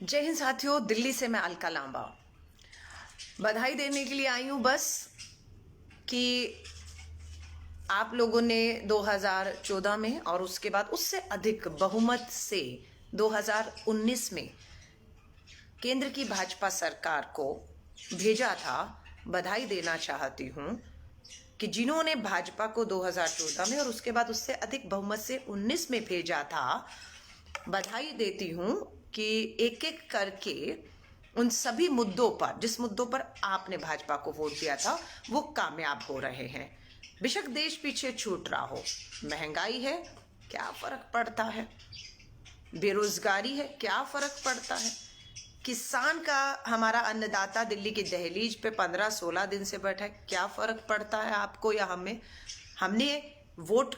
जय हिंद साथियों, दिल्ली से मैं अलका लांबा बधाई देने के लिए आई हूँ बस कि आप लोगों ने 2014 में और उसके बाद उससे अधिक बहुमत से 2019 में केंद्र की भाजपा सरकार को भेजा था। बधाई देना चाहती हूँ कि जिन्होंने भाजपा को 2014 में और उसके बाद उससे अधिक बहुमत से 19 में भेजा था, बधाई देती हूँ कि एक एक करके उन सभी मुद्दों पर, जिस मुद्दों पर आपने भाजपा को वोट दिया था, वो कामयाब हो रहे हैं। बेशक देश पीछे छूट रहा हो, महंगाई है, क्या फर्क पड़ता है, बेरोजगारी है, क्या फर्क पड़ता है, किसान का, हमारा अन्नदाता दिल्ली की दहलीज पे 15-16 दिन से बैठा है, क्या फर्क पड़ता है आपको या हमें। हमने वोट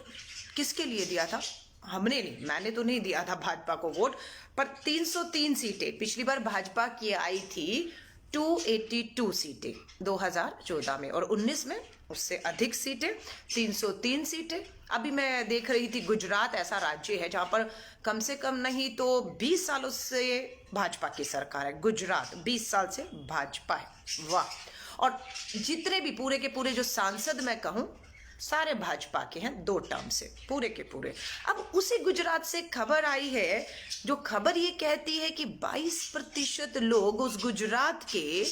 किसके लिए दिया था? हमने नहीं, मैंने तो नहीं दिया था भाजपा को वोट, पर 303 सीटें पिछली बार भाजपा की आई थी, 282 सीटें 2014 में, और 19 में उससे अधिक सीटें, 303 सीटें। अभी मैं देख रही थी, गुजरात ऐसा राज्य है जहां पर कम से कम नहीं तो 20 सालों से भाजपा की सरकार है। गुजरात 20 साल से भाजपा है, वाह। और जितने भी पूरे के पूरे जो सांसद मैं कहूं, सारे भाजपा के हैं, 2 टर्म से, पूरे के पूरे। अब उसी गुजरात से खबर आई है, जो खबर ये कहती है कि 22% लोग उस गुजरात के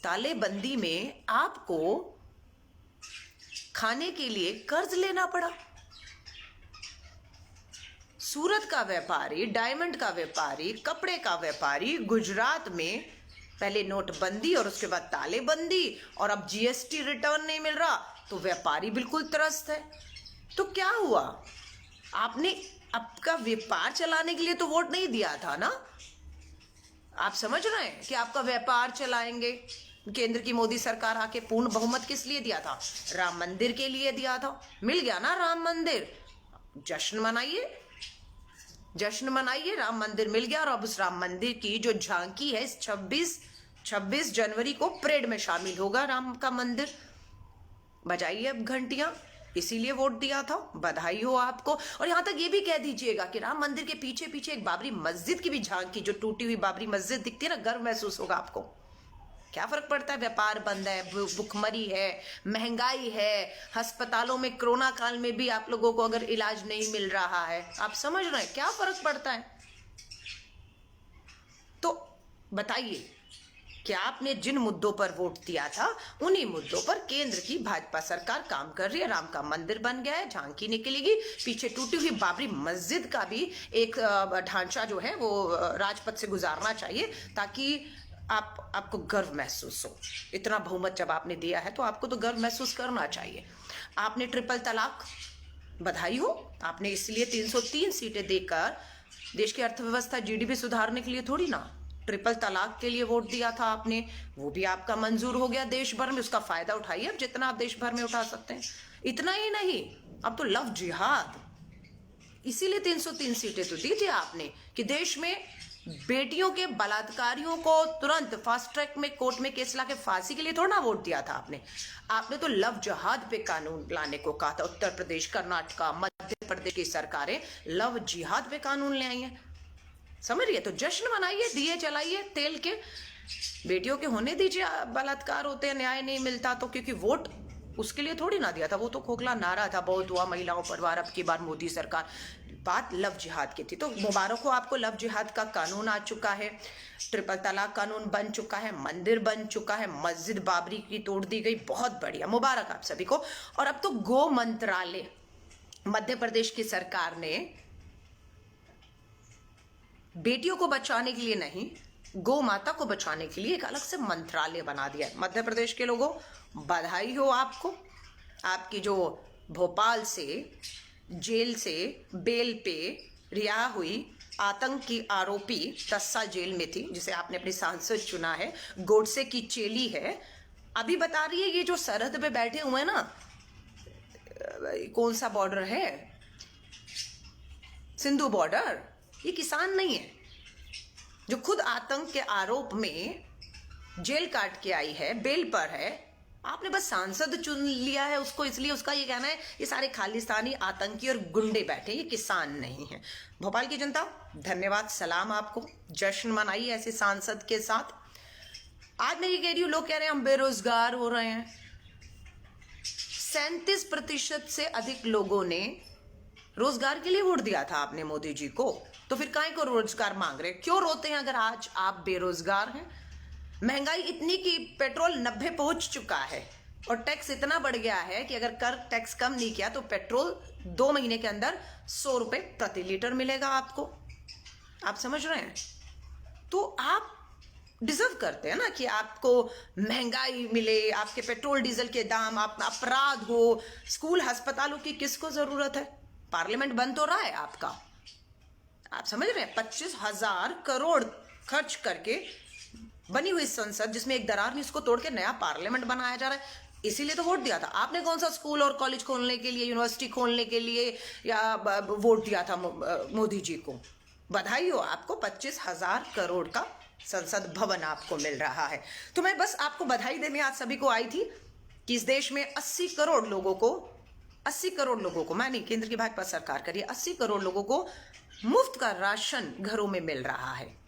तालेबंदी में आपको खाने के लिए कर्ज लेना पड़ा। सूरत का व्यापारी, डायमंड का व्यापारी, कपड़े का व्यापारी गुजरात में पहले नोटबंदी और उसके बाद तालेबंदी और अब जीएसटी रिटर्न नहीं मिल रहा, तो व्यापारी बिल्कुल त्रस्त है। तो क्या हुआ? आपने आपका व्यापार चलाने के लिए तो वोट नहीं दिया था ना। आप समझ रहे हैं कि आपका व्यापार चलाएंगे। केंद्र की मोदी सरकार आके पूर्ण बहुमत किस लिए दिया था? राम मंदिर के लिए दिया था। मिल गया ना राम मंदिर, जश्न मनाइए, जश्न मनाइए, राम मंदिर मिल गया। और अब उस राम मंदिर की जो झांकी है, इस 26 जनवरी को परेड में शामिल होगा राम का मंदिर। बजाइए अब घंटियां, इसीलिए वोट दिया था, बधाई हो आपको। और यहां तक ये भी कह दीजिएगा कि राम मंदिर के पीछे पीछे एक बाबरी मस्जिद की भी झांकी, जो टूटी हुई बाबरी मस्जिद दिखती है ना, गर्व महसूस होगा आपको। क्या फर्क पड़ता है? व्यापार बंद है, भुखमरी है, महंगाई है, अस्पतालों में कोरोना काल में भी आप लोगों को अगर इलाज नहीं मिल रहा है, आप समझ रहे हैं क्या फर्क पड़ता है? तो बताइए, क्या आपने जिन मुद्दों पर वोट दिया था, उन्हीं मुद्दों पर केंद्र की भाजपा सरकार काम कर रही है। राम का मंदिर बन गया है, झांकी निकलेगी, पीछे टूटी हुई बाबरी मस्जिद का भी एक ढांचा जो है वो राजपथ से गुजारना चाहिए, ताकि आपको गर्व महसूस हो। इतना बहुमत जब आपने दिया है तो आपको तो गर्व महसूस करना चाहिए। आपने ट्रिपल तलाक, बधाई हो, आपने इसलिए 303 सीटें देकर देश की अर्थव्यवस्था, जीडीपी सुधारने के लिए थोड़ी ना, ट्रिपल तलाक के लिए वोट दिया था आपने, वो भी आपका मंजूर हो गया देश भर में। उसका फायदा उठाइए अब, जितना आप देश भर में उठा सकते हैं। इतना ही नहीं, अब तो लव जिहाद, इसीलिए 303 सीटें तो दी थी आपने कि देश में बेटियों के बलात्कारियों को तुरंत फास्ट ट्रैक में कोर्ट में केस लाके फांसी के लिए थोड़ा ना वोट दिया था आपने। आपने तो लव जिहाद पे कानून लाने को कहा था। उत्तर प्रदेश, कर्नाटका, मध्य प्रदेश की सरकारें लव जिहाद पे कानून ले आई हैं, समझ रही है? तो जश्न मनाइए, दिए जलाइए तेल के, बेटियों के होने दीजिए। बलात्कार होते हैं, न्याय नहीं मिलता तो, क्योंकि वोट उसके लिए थोड़ी ना दिया था, वो तो खोखला नारा था, बहुत हुआ महिलाओं पर वार, अब की बार मोदी सरकार। बात लव जिहाद की थी, तो मुबारक हो आपको, लव जिहाद का कानून आ चुका है, ट्रिपल तलाक कानून बन चुका है, मंदिर बन चुका है, मस्जिद बाबरी की तोड़ दी गई, बहुत बढ़िया, मुबारक आप सभी को। और अब तो गो मंत्रालय, मध्य प्रदेश की सरकार ने बेटियों को बचाने के लिए नहीं, गौ माता को बचाने के लिए एक अलग से मंत्रालय बना दिया है। मध्य प्रदेश के लोगों, बधाई हो आपको। आपकी जो भोपाल से जेल से बेल पे रिहा हुई आतंकी आरोपी 10 साल जेल में थी, जिसे आपने अपनी सांसद चुना है, गोडसे की चेली है, अभी बता रही है ये जो सरहद पे बैठे हुए हैं ना, कौन सा बॉर्डर है, सिंधु बॉर्डर, ये किसान नहीं है, जो खुद आतंक के आरोप में जेल काट के आई है, बेल पर है, आपने बस सांसद चुन लिया है उसको, इसलिए उसका ये कहना है ये सारे खालिस्तानी आतंकी और गुंडे बैठे, ये किसान नहीं है। भोपाल की जनता धन्यवाद, सलाम आपको, जश्न मनाइए ऐसे सांसद के साथ। आज मैं ये कह रही हूँ, लोग कह रहे हैं हम बेरोजगार हो रहे हैं। 37% से अधिक लोगों ने रोजगार के लिए वोट दिया था आपने मोदी जी को, तो फिर काहे को रोजगार मांग रहे, क्यों रोते हैं अगर आज आप बेरोजगार हैं? महंगाई इतनी कि पेट्रोल 90 पहुंच चुका है और टैक्स इतना बढ़ गया है कि अगर कर टैक्स कम नहीं किया तो पेट्रोल 2 महीने के अंदर 100 रुपए प्रति लीटर मिलेगा आपको। आप समझ रहे हैं? तो आप डिजर्व करते हैं ना कि आपको महंगाई मिले, आपके पेट्रोल डीजल के दाम, आप अपराध हो, स्कूल अस्पतालों की किसको जरूरत है? पार्लियामेंट बंद तो रहा है आपका, आप समझ रहे हैं? 25,000 करोड़ खर्च करके बनी हुई संसद, जिसमें एक दरार नहीं, इसको तोड़ के नया पार्लियामेंट बनाया जा रहा है। इसीलिए तो वोट दिया था आपने। कौन सा स्कूल और कॉलेज खोलने के लिए, यूनिवर्सिटी खोलने के लिए या वोट दिया था मोदी जी को? बधाई हो आपको, 25,000 करोड़ का संसद भवन आपको मिल रहा है। तो मैं बस आपको बधाई देने आज सभी को आई थी कि इस देश में 80 करोड़ लोगों को, मैं नहीं, केंद्र की भाजपा सरकार करिए, 80 करोड़ लोगों को मुफ्त का राशन घरों में मिल रहा है।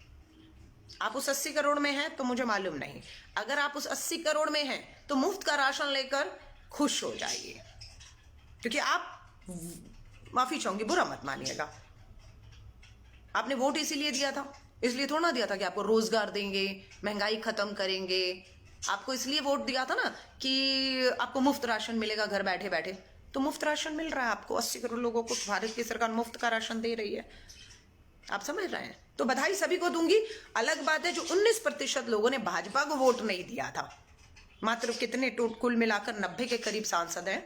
आप उस 80 करोड़ में हैं तो मुझे मालूम नहीं, अगर आप उस 80 करोड़ में हैं तो मुफ्त का राशन लेकर खुश हो जाइए, क्योंकि आप, माफी चाहूंगी, बुरा मत मानिएगा, आपने वोट इसीलिए दिया था, इसलिए थोड़ा ना दिया था कि आपको रोजगार देंगे, महंगाई खत्म करेंगे। आपको इसलिए वोट दिया था ना कि आपको मुफ्त राशन मिलेगा घर बैठे बैठे, तो मुफ्त राशन मिल रहा है आपको। 80 करोड़ लोगों को भारत की सरकार मुफ्त का राशन दे रही है, आप समझ रहे हैं? तो बधाई सभी को दूंगी। अलग बात है जो 19% लोगों ने भाजपा को वोट नहीं दिया था, मात्र कितने कुल मिलाकर 90 के करीब सांसद हैं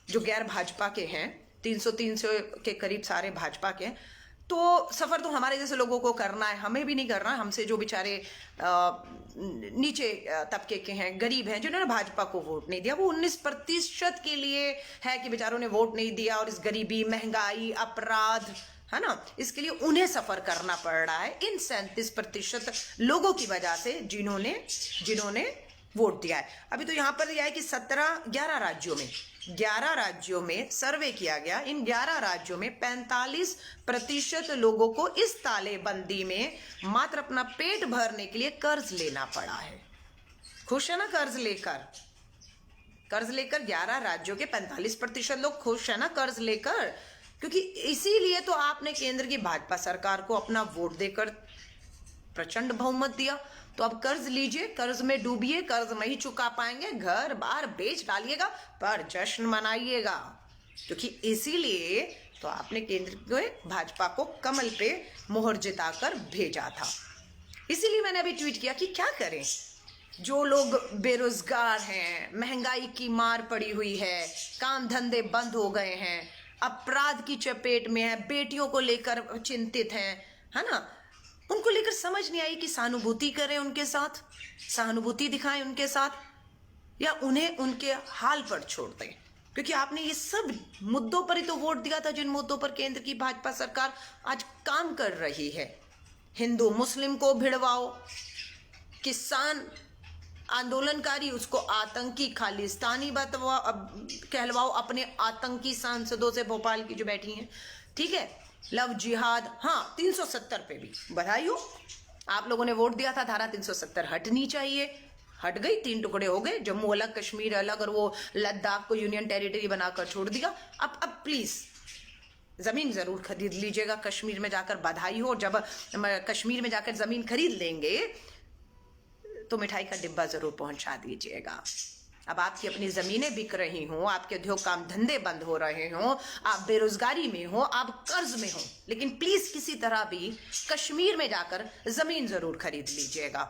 जो गैर भाजपा के हैं, 300 के करीब सारे भाजपा के हैं। तो सफर तो हमारे जैसे लोगों को करना है, हमें भी नहीं करना है। हमसे जो बेचारे नीचे तबके के हैं, गरीब हैं, जिन्होंने भाजपा को वोट नहीं दिया, वो 19% के लिए है कि बेचारों ने वोट नहीं दिया, और इस गरीबी, महंगाई, अपराध, है ना, इसके लिए उन्हें सफर करना पड़ रहा है इन 37% लोगों की वजह से जिन्होंने वोट दिया है। अभी तो यहां पर यह है कि 11 राज्यों में सर्वे किया गया। इन 11 राज्यों में 45% लोगों को इस तालेबंदी में मात्र अपना पेट भरने के लिए कर्ज लेना पड़ा है। खुश है ना? कर्ज लेकर 11 राज्यों के 45% लोग खुश है ना कर्ज लेकर, क्योंकि इसीलिए तो आपने केंद्र की भाजपा सरकार को अपना वोट देकर प्रचंड बहुमत दिया। तो अब कर्ज लीजिए, कर्ज में डूबिए, कर्ज नहीं चुका पाएंगे, घर बार बेच डालिएगा, पर जश्न मनाइएगा, क्योंकि इसीलिए तो आपने केंद्र के भाजपा को कमल पे मोहर जिताकर भेजा था। इसीलिए मैंने अभी ट्वीट किया कि क्या करें, जो लोग बेरोजगार हैं, महंगाई की मार पड़ी हुई है, काम धंधे बंद हो गए हैं, अपराध की चपेट में है, बेटियों को लेकर चिंतित हैं, है ना, उनको लेकर समझ नहीं आई कि सहानुभूति करें उनके साथ, सहानुभूति दिखाएं उनके साथ, या उन्हें उनके हाल पर छोड़ दें। क्योंकि आपने ये सब मुद्दों पर ही तो वोट दिया था, जिन मुद्दों पर केंद्र की भाजपा सरकार आज काम कर रही है। हिंदू मुस्लिम को भिड़वाओ, किसान आंदोलनकारी उसको आतंकी खालिस्तानी कहलवाओ अपने आतंकी सांसदों से, भोपाल की जो बैठी हैं, ठीक है, लव जिहाद, हाँ 370 पे भी बधाई हो, आप लोगों ने वोट दिया था, धारा 370 हटनी चाहिए, हट गई, 3 टुकड़े हो गए, जम्मू अलग, कश्मीर अलग, और वो लद्दाख को यूनियन टेरिटरी बनाकर छोड़ दिया। अब प्लीज जमीन जरूर खरीद लीजिएगा कश्मीर में जाकर, बधाई हो। जब कश्मीर में जाकर जमीन खरीद लेंगे तो मिठाई का डिब्बा जरूर पहुंचा दीजिएगा। अब आपकी अपनी जमीनें बिक रही हों, आपके उद्योग काम धंधे बंद हो रहे हों, आप बेरोजगारी में हो, आप कर्ज में हो, लेकिन प्लीज किसी तरह भी कश्मीर में जाकर जमीन जरूर खरीद लीजिएगा,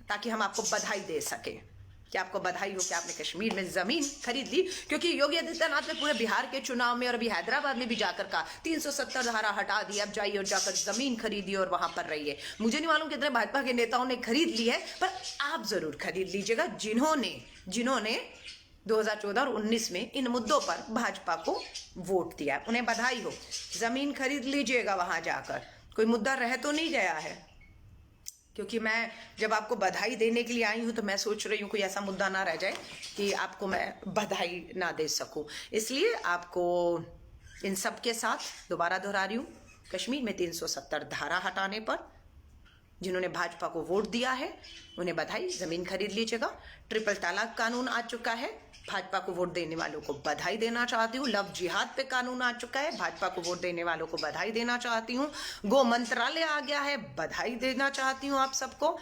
ताकि हम आपको बधाई दे सके कि आपको बधाई हो कि आपने कश्मीर में जमीन खरीद ली। क्योंकि योगी आदित्यनाथ ने पूरे बिहार के चुनाव में और अभी हैदराबाद में भी जाकर कहा 370 धारा हटा दी, अब जाइए और जाकर जमीन खरीदिए और वहां पर रहिए। मुझे नहीं मालूम कितने भाजपा के नेताओं ने खरीद ली है, पर आप जरूर खरीद लीजिएगा, जिन्होंने 2014 और 19 में इन मुद्दों पर भाजपा को वोट दिया, उन्हें बधाई हो। जमीन खरीद लीजिएगा वहां जाकर, कोई मुद्दा रह तो नहीं गया है। क्योंकि मैं जब आपको बधाई देने के लिए आई हूँ तो मैं सोच रही हूँ कोई ऐसा मुद्दा ना रह जाए कि आपको मैं बधाई ना दे सकूँ। इसलिए आपको इन सब के साथ दोबारा दोहरा रही हूँ, कश्मीर में 370 धारा हटाने पर जिन्होंने भाजपा को वोट दिया है उन्हें बधाई, जमीन खरीद लीजिएगा। ट्रिपल तलाक कानून आ चुका है, भाजपा को वोट देने वालों को बधाई देना चाहती हूँ। लव जिहाद पे कानून आ चुका है, भाजपा को वोट देने वालों को बधाई देना चाहती हूँ। गो मंत्रालय आ गया है, बधाई देना चाहती हूँ आप सबको।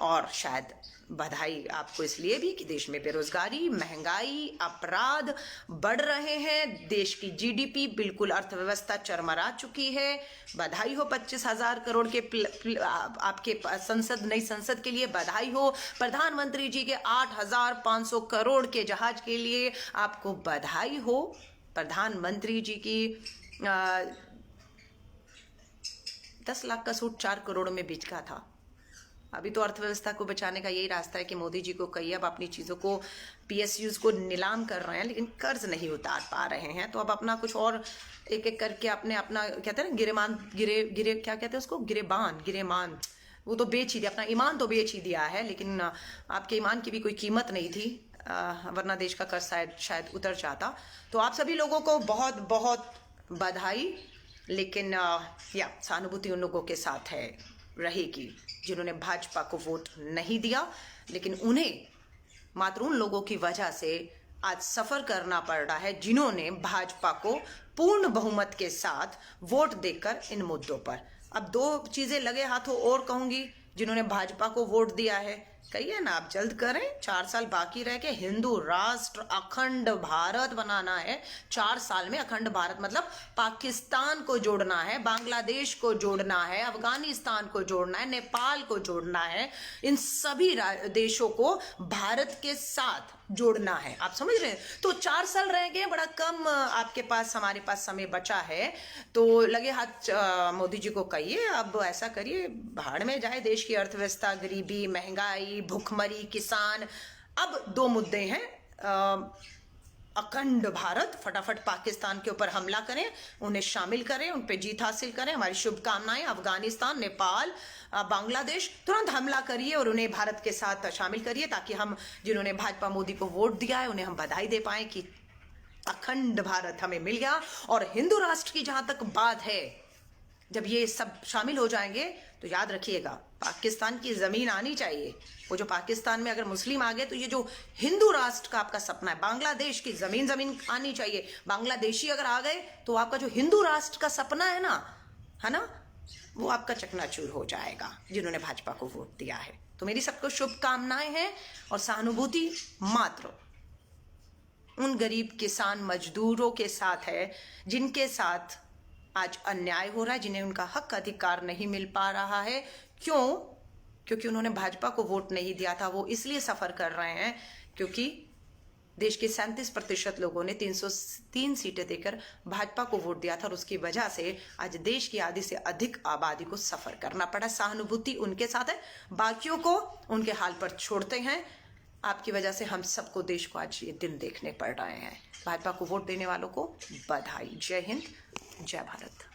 और शायद बधाई आपको इसलिए भी कि देश में बेरोजगारी, महंगाई, अपराध बढ़ रहे हैं, देश की जीडीपी बिल्कुल अर्थव्यवस्था चरमरा चुकी है। बधाई हो 25,000 करोड़ के आपके संसद, नई संसद के लिए बधाई हो। प्रधानमंत्री जी के 8,500 करोड़ के जहाज के लिए आपको बधाई हो। प्रधानमंत्री जी की 10 लाख का सूट 4 करोड़ में बिका था। अभी तो अर्थव्यवस्था को बचाने का यही रास्ता है कि मोदी जी को कहिए अब अपनी चीज़ों को, पीएसयूज को नीलाम कर रहे हैं लेकिन कर्ज नहीं उतार पा रहे हैं, तो अब अपना कुछ और एक एक करके अपना कहते हैं ना गिरे क्या कहते हैं उसको, गिरेमान वो तो बेच ही दिया, अपना ईमान तो बेच ही दिया है। लेकिन आपके ईमान की भी कोई कीमत नहीं थी, वरना देश का कर्ज शायद उतर जाता। तो आप सभी लोगों को बहुत बहुत बधाई। लेकिन या सहानुभूति उन लोगों के साथ है रहेगी जिन्होंने भाजपा को वोट नहीं दिया, लेकिन उन्हें मात्र उन लोगों की वजह से आज सफर करना पड़ रहा है जिन्होंने भाजपा को पूर्ण बहुमत के साथ वोट देकर इन मुद्दों पर। अब 2 चीजें लगे हाथों और कहूंगी, जिन्होंने भाजपा को वोट दिया है कहिए ना आप जल्द करें, 4 साल बाकी रह के हिंदू राष्ट्र अखंड भारत बनाना है। 4 साल में अखंड भारत मतलब पाकिस्तान को जोड़ना है, बांग्लादेश को जोड़ना है, अफगानिस्तान को जोड़ना है, नेपाल को जोड़ना है, इन सभी देशों को भारत के साथ जोड़ना है। आप समझ रहे हैं? तो 4 साल रह गए, बड़ा कम आपके पास, हमारे पास समय बचा है। तो लगे हाथ मोदी जी को कहिए अब ऐसा करिए, भाड़ में जाए देश की अर्थव्यवस्था, गरीबी, महंगाई, भूखमरी, किसान। अब 2 मुद्दे हैं, अखंड भारत, फटाफट पाकिस्तान के ऊपर हमला करें, उन्हें शामिल करें, उन पे जीत हासिल करें, हमारी शुभकामनाएं। अफगानिस्तान, नेपाल, बांग्लादेश, तुरंत हमला करिए और उन्हें भारत के साथ शामिल करिए, ताकि हम जिन्होंने भाजपा मोदी को वोट दिया है उन्हें हम बधाई दे पाए कि अखंड भारत हमें मिल गया। और हिंदू राष्ट्र की जहां तक बात है, जब ये सब शामिल हो जाएंगे तो याद रखिएगा पाकिस्तान की जमीन आनी चाहिए। वो जो पाकिस्तान में अगर मुस्लिम आ गए तो ये जो हिंदू राष्ट्र का आपका सपना है, बांग्लादेश की जमीन आनी चाहिए। बांग्लादेशी अगर आ गए तो आपका जो हिंदू राष्ट्र का सपना है ना, वो आपका चकनाचूर हो जाएगा जिन्होंने भाजपा को वोट दिया है। तो मेरी सबको शुभकामनाएं हैं और सहानुभूति मात्र उन गरीब किसान मजदूरों के साथ है जिनके साथ आज अन्याय हो रहा है, जिन्हें उनका हक अधिकार नहीं मिल पा रहा है। क्यों? क्योंकि उन्होंने भाजपा को वोट नहीं दिया था। वो इसलिए सफर कर रहे हैं क्योंकि देश के 37% लोगों ने 303 सीटें देकर भाजपा को वोट दिया था और उसकी वजह से आज देश की आधी से अधिक आबादी को सफर करना पड़ा। सहानुभूति उनके साथ है, बाकियों को उनके हाल पर छोड़ते हैं। आपकी वजह से हम सबको, देश को आज ये दिन देखने पड़ रहे हैं। भाजपा को वोट देने वालों को बधाई। जय हिंद, जय भारत।